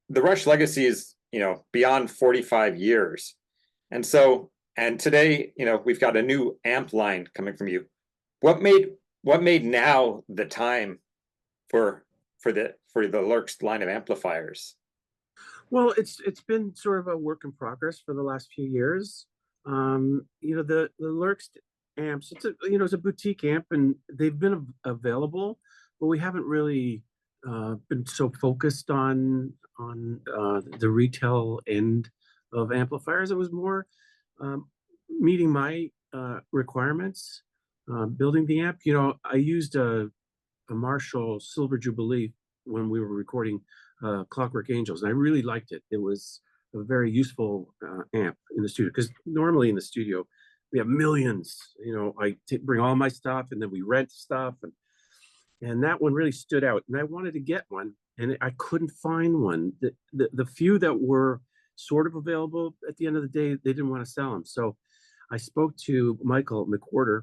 The Rush legacy is, beyond 45 years. And so, and today, we've got a new amp line coming from you. What made now the time for the Lurxst line of amplifiers? Well, it's been sort of a work in progress for the last few years. The Lerxst amps, it's a boutique amp, and they've been available, but we haven't really been so focused on the retail end of amplifiers. It was more meeting my requirements, building the amp. I used a Marshall Silver Jubilee when we were recording Clockwork Angels, and I really liked it. It was a very useful amp in the studio, because normally in the studio we have millions. I bring all my stuff, and then we rent stuff, and that one really stood out. And I wanted to get one, and I couldn't find one. The few that were sort of available, at the end of the day, they didn't want to sell them. So I spoke to Michael McWhorter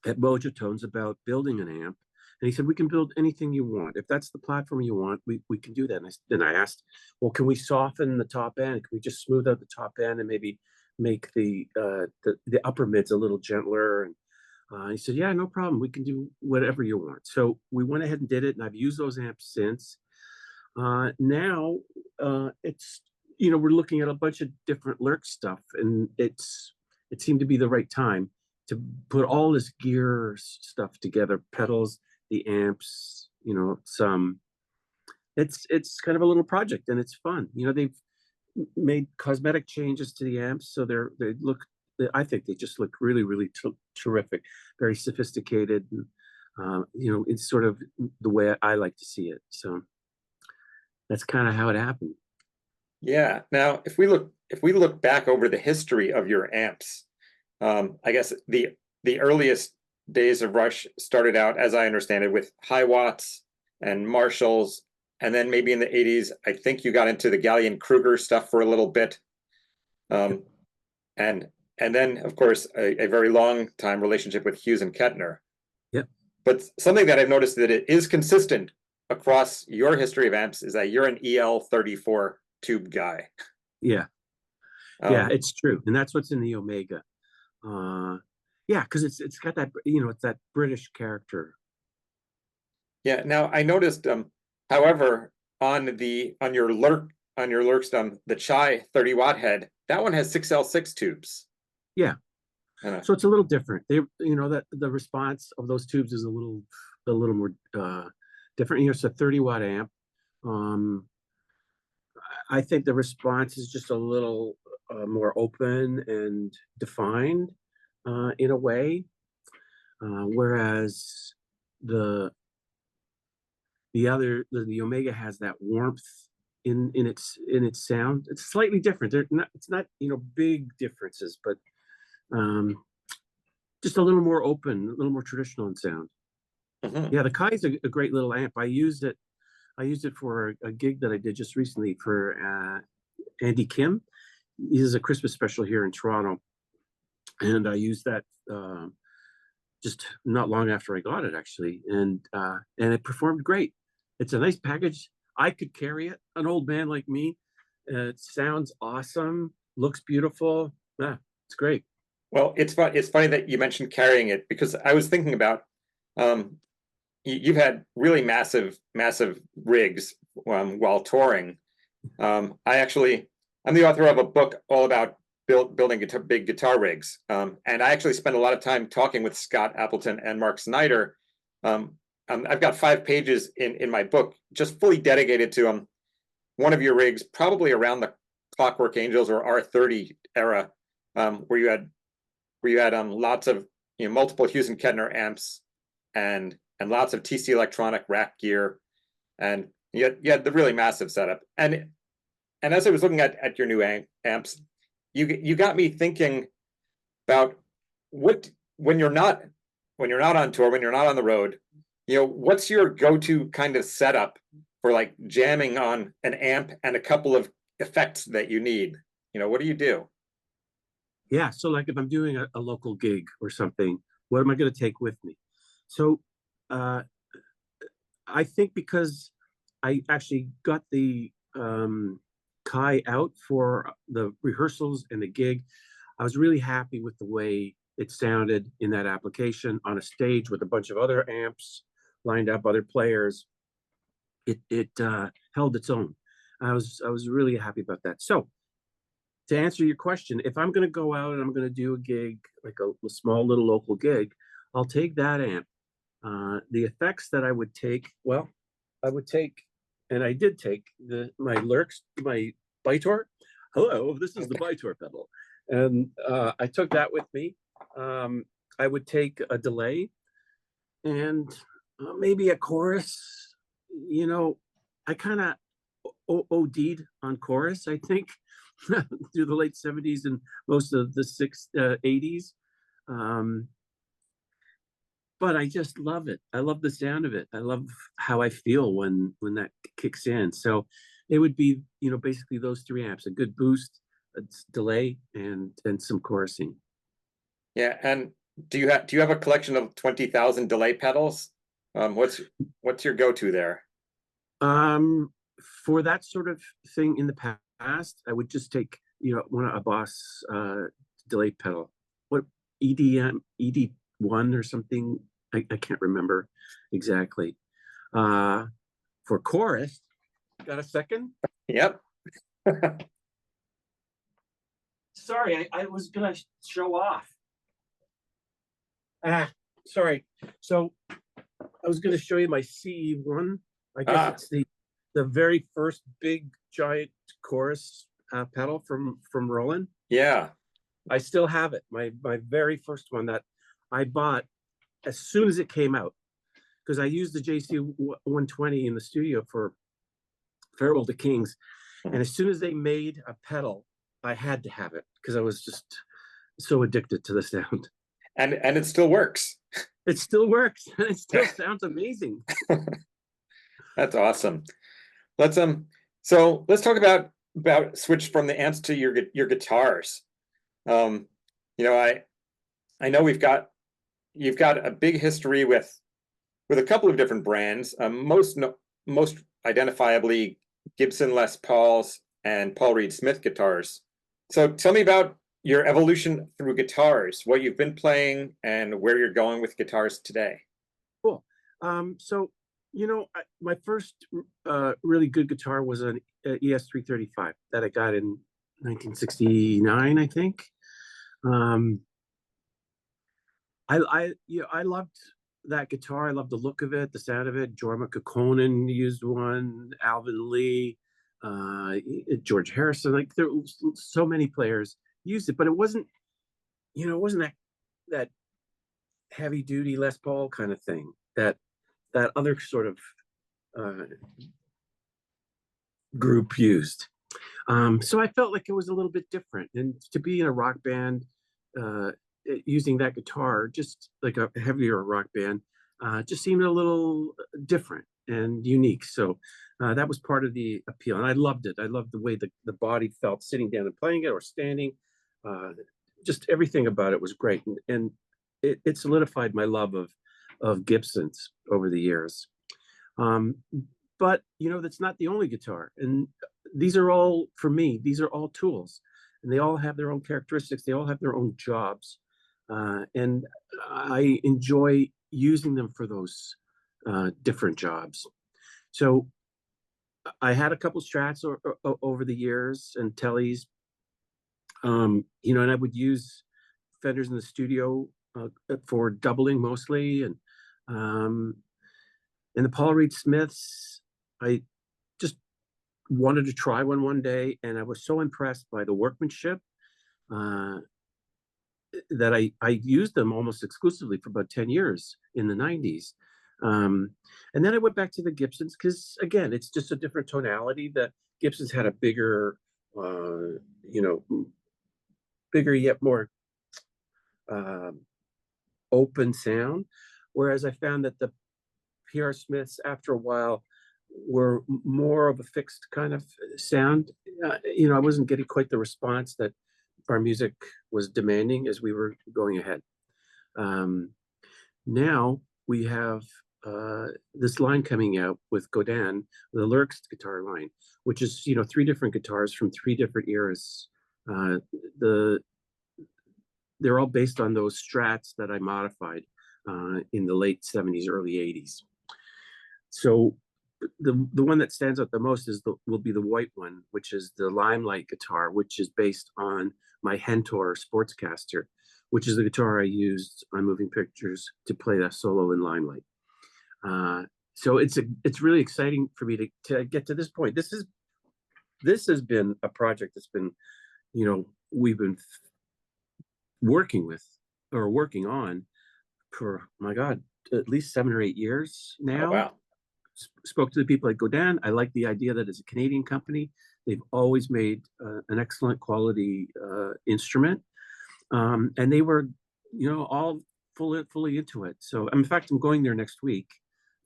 at Mojo Tones about building an amp. And he said, we can build anything you want. If that's the platform you want, we can do that. And then I asked, well, can we soften the top end? Can we just smooth out the top end and maybe make the upper mids a little gentler? And he said, yeah, no problem. We can do whatever you want. So we went ahead and did it, and I've used those amps since. Now it's, we're looking at a bunch of different Lurch stuff, and it seemed to be the right time to put all this gear stuff together, pedals, the amps, it's kind of a little project, and it's fun. They've made cosmetic changes to the amps, so I think they just look really, really terrific, very sophisticated. And, it's sort of the way I like to see it. So that's kind of how it happened. Yeah. Now, if we look back over the history of your amps, I guess the earliest days of Rush started out, as I understand it, with high watts and Marshalls, and then maybe in the 80s, I think you got into the Gallion Kruger stuff for a little bit, and then, of course, a very long time relationship with Hughes and Kettner. Yep. But something that I've noticed that it is consistent across your history of amps is that you're an EL34 tube guy. Yeah. Yeah, it's true, and that's what's in the Omega. Yeah, because it's got that, it's that British character. Yeah. Now I noticed, however, on your Lurxst, the Chai 30-watt head, that one has 6L6 tubes. Yeah. So it's a little different. That the response of those tubes is a little more different. It's a 30-watt amp. I think the response is just a little more open and defined in a way, whereas the Omega has that warmth in its sound. It's slightly different. It's not big differences, but just a little more open, a little more traditional in sound. Mm-hmm. Yeah, the Kai is a great little amp. I used it for a gig that I did just recently for Andy Kim. This is a Christmas special here in Toronto, and I used that just not long after I got it, actually, and it performed great. It's a nice package. I could carry it. An old man like me. It sounds awesome. Looks beautiful. Yeah, it's great. Well, it's funny that you mentioned carrying it, because I was thinking about, you've had really massive rigs while touring. I'm the author of a book all about building big guitar rigs, and I actually spent a lot of time talking with Scott Appleton and Mark Snyder. I've got 5 pages in my book just fully dedicated to one of your rigs, probably around the Clockwork Angels or R30 era, where you had lots of multiple Hughes and Kettner amps and lots of TC Electronic rack gear, and you had the really massive setup. And as I was looking at your new amps, you got me thinking about when you're not on tour, when you're not on the road, what's your go-to kind of setup for like jamming on an amp and a couple of effects that you need? What do you do? Yeah, so like if I'm doing a local gig or something, what am I going to take with me? So I think because I actually got the Kai out for the rehearsals and the gig, I was really happy with the way it sounded in that application on a stage with a bunch of other amps lined up, other players. It held its own. I was really happy about that. So to answer your question, if I'm going to go out and I'm going to do a gig, like a small little local gig, I'll take that amp. The effects that I would take, well, I would take, and I did take my Lurxst, my Vitor. Hello, this is the Vitor pedal, and I took that with me. I would take a delay and maybe a chorus. You know, I kind of OD'd on chorus, I think, through the late 70s and most of the 80s. But I just love it. I love the sound of it. I love how I feel when that kicks in. So it would be, basically those three amps: a good boost, a delay, and some chorusing. Yeah, and do you have a collection of 20,000 delay pedals? What's your go-to there? For that sort of thing in the past, I would just take, a Boss delay pedal. What, ED1 or something? I can't remember exactly. For chorus, got a second? Yep. Sorry, I was gonna show off. Sorry. So I was gonna show you my CE1. I guess it's the very first big giant chorus pedal from Roland. Yeah. I still have it. My very first one that I bought as soon as it came out, because I used the JC 120 in the studio for Farewell to Kings, and as soon as they made a pedal, I had to have it because I was just so addicted to the sound. And it still works. It still works. It still sounds amazing. That's awesome. So let's talk about switch from the amps to your guitars. I know you've got a big history with a couple of different brands, most identifiably Gibson Les Pauls and Paul Reed Smith guitars. So tell me about your evolution through guitars, what you've been playing, and where you're going with guitars today. Cool. So, my first really good guitar was an ES335 that I got in 1969, I think. I loved that guitar. I loved the look of it, the sound of it. Jorma Kekkonen used one, Alvin Lee, George Harrison. Like, there were so many players used it, but it wasn't that heavy duty Les Paul kind of thing that other sort of group used. So I felt like it was a little bit different, and to be in a rock band using that guitar, just like a heavier rock band, just seemed a little different and unique. So that was part of the appeal, and I loved it. I loved the way the body felt sitting down and playing it or standing. Just everything about it was great, and it solidified my love of Gibsons over the years. But that's not the only guitar, and these are all, for me, these are all tools, and they all have their own characteristics. They all have their own jobs, and I enjoy using them for those different jobs. So I had a couple Strats over the years and Tellys, and I would use Fenders in the studio for doubling mostly, and the Paul Reed Smiths, I just wanted to try one day, and I was so impressed by the workmanship that I used them almost exclusively for about 10 years in the 90s. And then I went back to the Gibsons because, again, it's just a different tonality. The Gibsons had a bigger, bigger yet more open sound, whereas I found that the PR Smiths, after a while, were more of a fixed kind of sound. I wasn't getting quite the response that our music was demanding as we were going ahead. Now we have this line coming out with Godin, the Lerxst guitar line, which is, you know, 3 different guitars from 3 different eras. They're all based on those Strats that I modified in the late 70s, early 80s. So the one that stands out the most will be the white one, which is the Limelight guitar, which is based on my Hentor Sportscaster, which is the guitar I used on Moving Pictures to play that solo in Limelight. So it's really exciting for me to get to this point. This has been a project that's been, you know, we've been working on for, my God, at least 7 or 8 years now. Oh, wow. Spoke to the people at Godin. I like the idea that it's a Canadian company. They've always made an excellent quality instrument, and they were, you know, all fully into it. So, in fact, I'm going there next week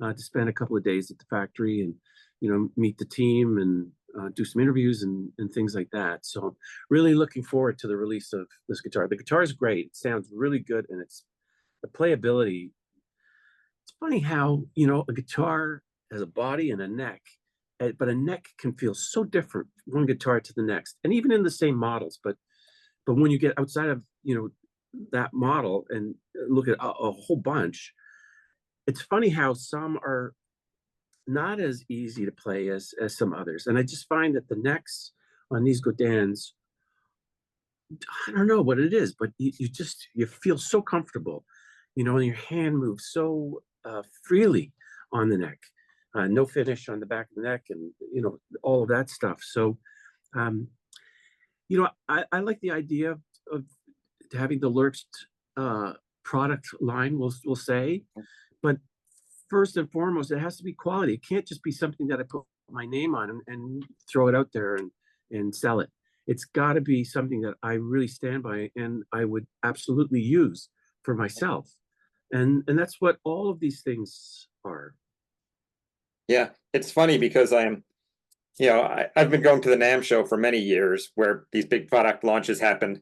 to spend a couple of days at the factory and, you know, meet the team and do some interviews and things like that. So, really looking forward to the release of this guitar. The guitar is great. It sounds really good, and it's the playability. It's funny how, you know, a guitar has a body and a neck, but a neck can feel so different one guitar to the next, and even in the same models. But when you get outside of, you know, that model and look at a whole bunch, it's funny how some are not as easy to play as some others. And I just find that the necks on these Godins, I don't know what it is, but you feel so comfortable, you know, and your hand moves so freely on the neck. No finish on the back of the neck, and, you know, all of that stuff. So, you know, I like the idea of having the Lurxst product line, we'll say, but first and foremost, it has to be quality. It can't just be something that I put my name on and throw it out there and sell it. It's got to be something that I really stand by and I would absolutely use for myself. And that's what all of these things are. Yeah, it's funny because you know, I've been going to the NAMM show for many years where these big product launches happen,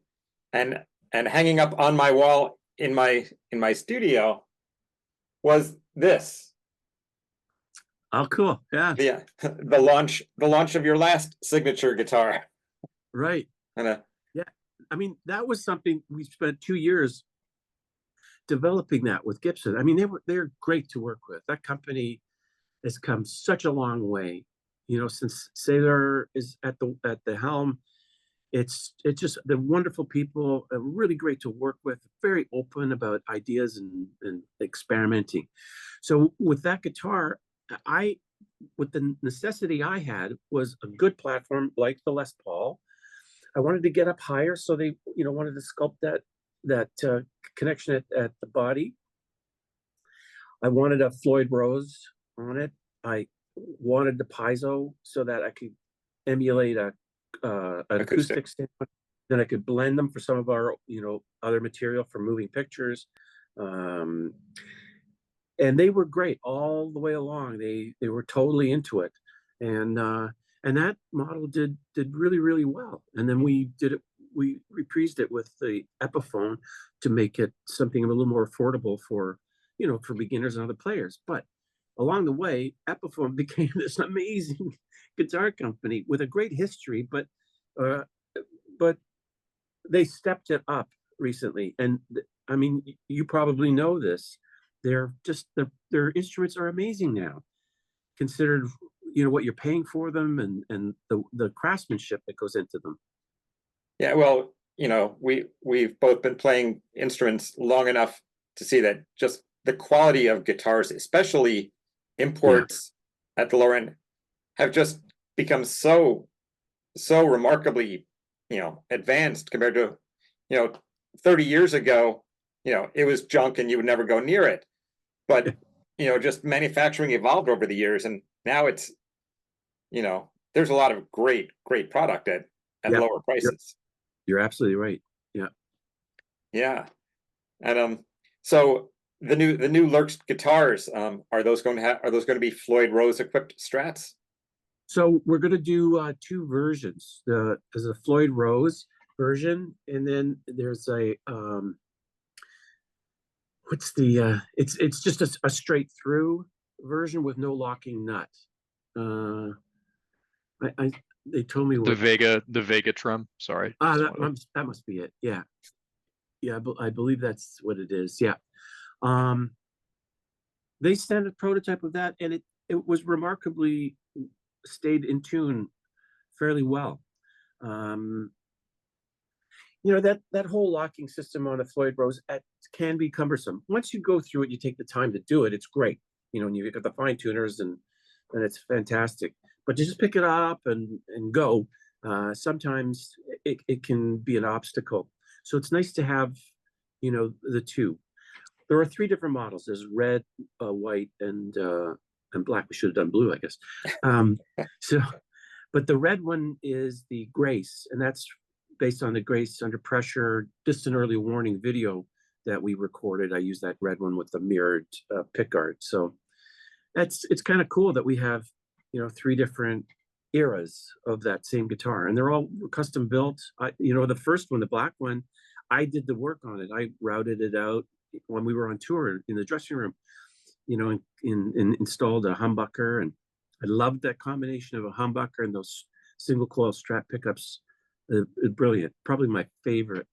and hanging up on my wall in my studio was this. Oh, cool. Yeah. Yeah, the launch of your last signature guitar. Right. And yeah. I mean, that was something we spent 2 years developing that with Gibson. I mean, they're great to work with. That company has come such a long way, you know, since Sailor is at the helm. It's just, the wonderful people, really great to work with, very open about ideas and experimenting. So with that guitar, with the necessity I had was a good platform like the Les Paul. I wanted to get up higher, so they, you know, wanted to sculpt that connection at the body. I wanted a Floyd Rose on it. I wanted the piezo so that I could emulate an acoustic stand. Then I could blend them for some of our, you know, other material for Moving Pictures. And they were great all the way along. They were totally into it. And that model did really, really well. And then we reprised it with the Epiphone to make it something a little more affordable for, you know, for beginners and other players. But along the way, Epiphone became this amazing guitar company with a great history, but they stepped it up recently. And I mean, you probably know this. Their instruments are amazing now, considered, you know, what you're paying for them and the craftsmanship that goes into them. yeah, well, you know, we've both been playing instruments long enough to see that just the quality of guitars, especially imports at the lower end, have just become so remarkably, you know, advanced compared to, you know, 30 years ago. You know, it was junk and you would never go near it. But, you know, just manufacturing evolved over the years, and now it's, you know, there's a lot of great product at lower prices. You're absolutely right. Yeah. Yeah. And so the new Lurxst guitars, are those going to be Floyd Rose equipped Strats? So we're going to do 2 versions. There's a Floyd Rose version, and then there's a what's the it's just a straight through version with no locking nut. Uh, I they told me what. The Vega trim. Sorry. Ah, Just wanted that must be it. Yeah, yeah, I believe that's what it is. Yeah. Um, they sent a prototype of that, and it was remarkably stayed in tune fairly well. Um, that whole locking system on a Floyd Rose can be cumbersome. Once you go through it, you take the time to do it. It's great, and you get the fine tuners, and it's fantastic. But you just pick it up and go. Sometimes it can be an obstacle. So it's nice to have, the two. There are three different models. There's red, white, and black. We should have done blue, I guess. So, but the red one is the Grace, and that's based on the Grace Under Pressure Distant Early Warning video that we recorded. I used that red one with the mirrored pickguard. So it's kind of cool that we have, three different eras of that same guitar, and they're all custom built. The first one, the black one, I did the work on it. I routed it out when we were on tour in the dressing room, installed a humbucker, and I loved that combination of a humbucker and those single coil Strat pickups. Brilliant. Probably my favorite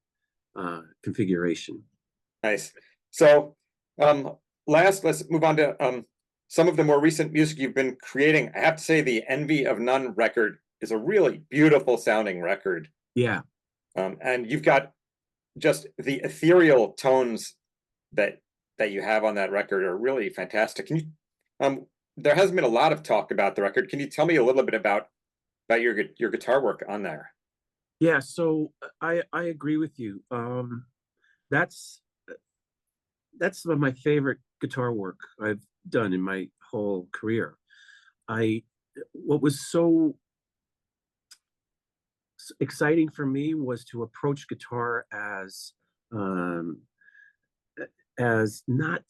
configuration. Nice. So let's move on to some of the more recent music you've been creating. I have to say the Envy of None record is a really beautiful sounding record. Yeah. And you've got just the ethereal tones that you have on that record are really fantastic. Can you there hasn't been a lot of talk about the record. Can you tell me a little bit about your guitar work on there? Yeah, so I agree with you. That's some of my favorite guitar work I've done in my whole career. What was so exciting for me was to approach guitar as not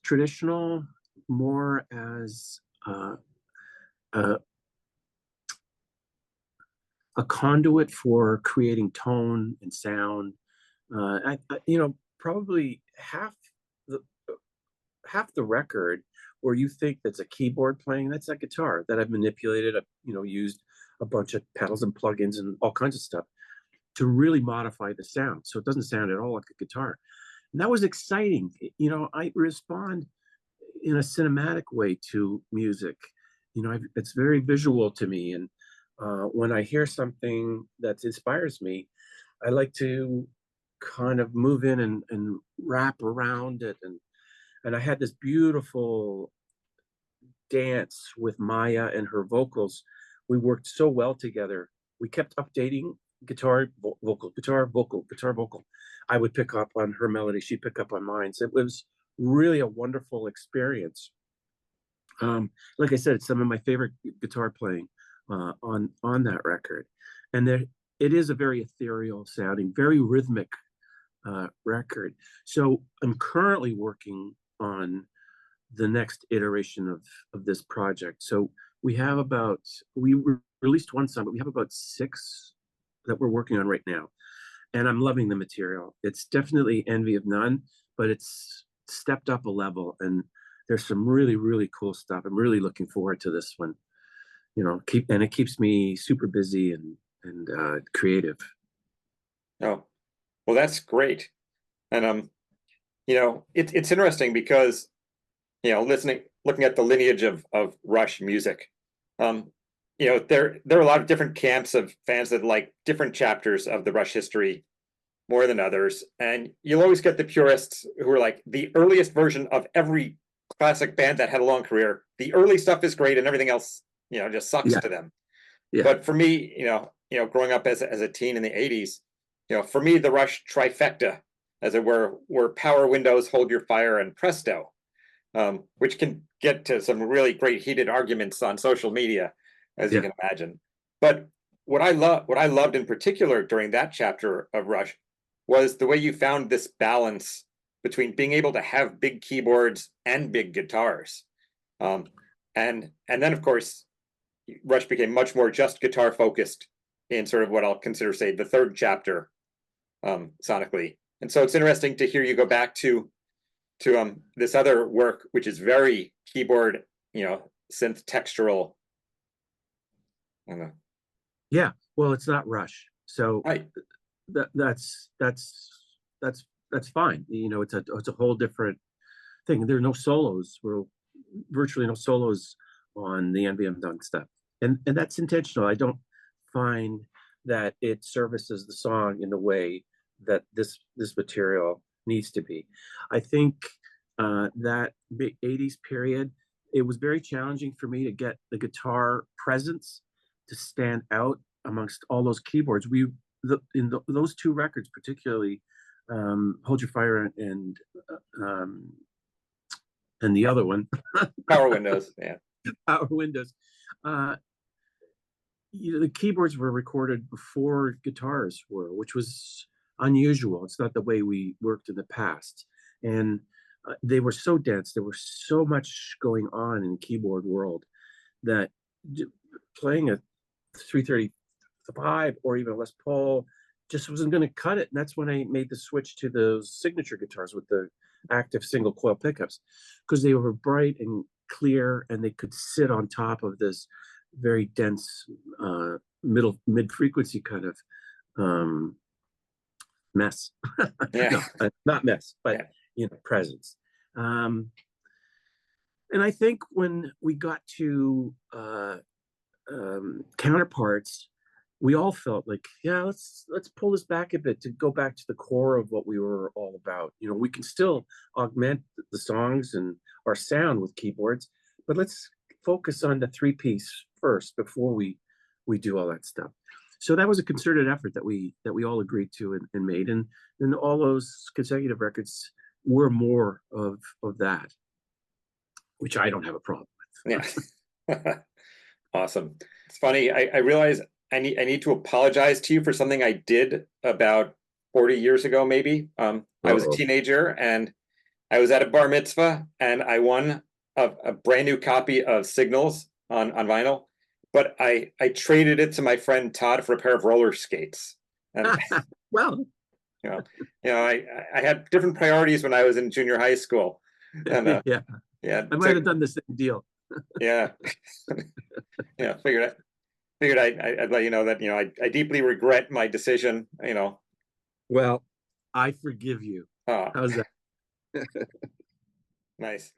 traditional, more as a conduit for creating tone and sound. Probably half the record where you think that's a keyboard playing, that's that guitar that I've manipulated. I've used a bunch of pedals and plugins and all kinds of stuff to really modify the sound, so it doesn't sound at all like a guitar. And that was exciting. I respond in a cinematic way to music. It's very visual to me, and when I hear something that inspires me, I like to kind of move in and wrap around it. And I had this beautiful dance with Maya and her vocals. We worked so well together. We kept updating guitar, vocal, guitar, vocal, guitar, vocal. I would pick up on her melody. She'd pick up on mine. So it was really a wonderful experience. Like I said, it's some of my favorite guitar playing on that record. And it is a very ethereal sounding, very rhythmic record. So I'm currently working on the next iteration of this project. So we released one song, but we have about 6 that we're working on right now. And I'm loving the material. It's definitely Envy of None, but it's stepped up a level, and there's some really, really cool stuff. I'm really looking forward to this one. It keeps me super busy and creative. Oh, well, that's great. And it's interesting because looking at the lineage of Rush music, there are a lot of different camps of fans that like different chapters of the Rush history more than others, and you'll always get the purists who are like the earliest version of every classic band that had a long career. The early stuff is great, and everything else, just sucks to them. Yeah. But for me, growing up as a teen in the '80s, for me, the Rush trifecta, as it were Power Windows, Hold Your Fire, and Presto, which can get to some really great heated arguments on social media, as you can imagine. But what I loved in particular during that chapter of Rush was the way you found this balance between being able to have big keyboards and big guitars. And then, of course, Rush became much more just guitar focused in sort of what I'll consider, say, the third chapter sonically. And so it's interesting to hear you go back to to this other work, which is very keyboard, synth textural. I don't know. Yeah, well, it's not Rush, so Right. that's fine. It's a whole different thing. There are no solos. We're virtually no solos on the NVM dunk stuff, and that's intentional. I don't find that it services the song in the way that this material needs to be. I think that 80s period, it was very challenging for me to get the guitar presence to stand out amongst all those keyboards. Those two records, particularly Hold Your Fire and the other one, Power Windows. Yeah. Power Windows. The keyboards were recorded before guitars were, which was unusual. It's not the way we worked in the past. And they were so dense. There was so much going on in the keyboard world that playing a 335 or even a Les Paul just wasn't going to cut it. And that's when I made the switch to those signature guitars with the active single coil pickups, because they were bright and clear and they could sit on top of this very dense mid frequency kind of mess. Yeah. No, not mess, but presence. And I think when we got to Counterparts, we all felt like, yeah, let's pull this back a bit to go back to the core of what we were all about. We can still augment the songs and our sound with keyboards, but let's focus on the three-piece first before we do all that stuff. So that was a concerted effort that we all agreed to and made, and then all those consecutive records were more of that, which I don't have a problem with. Yeah. Awesome. It's funny. I realize I need to apologize to you for something I did about 40 years ago, maybe. I was a teenager and I was at a bar mitzvah and I won a brand new copy of Signals on vinyl, but I traded it to my friend Todd for a pair of roller skates. And well, I had different priorities when I was in junior high school. And yeah, I might have done the same deal. Yeah. Figured I'd let you know that I deeply regret my decision. Well, I forgive you. How's that? Nice.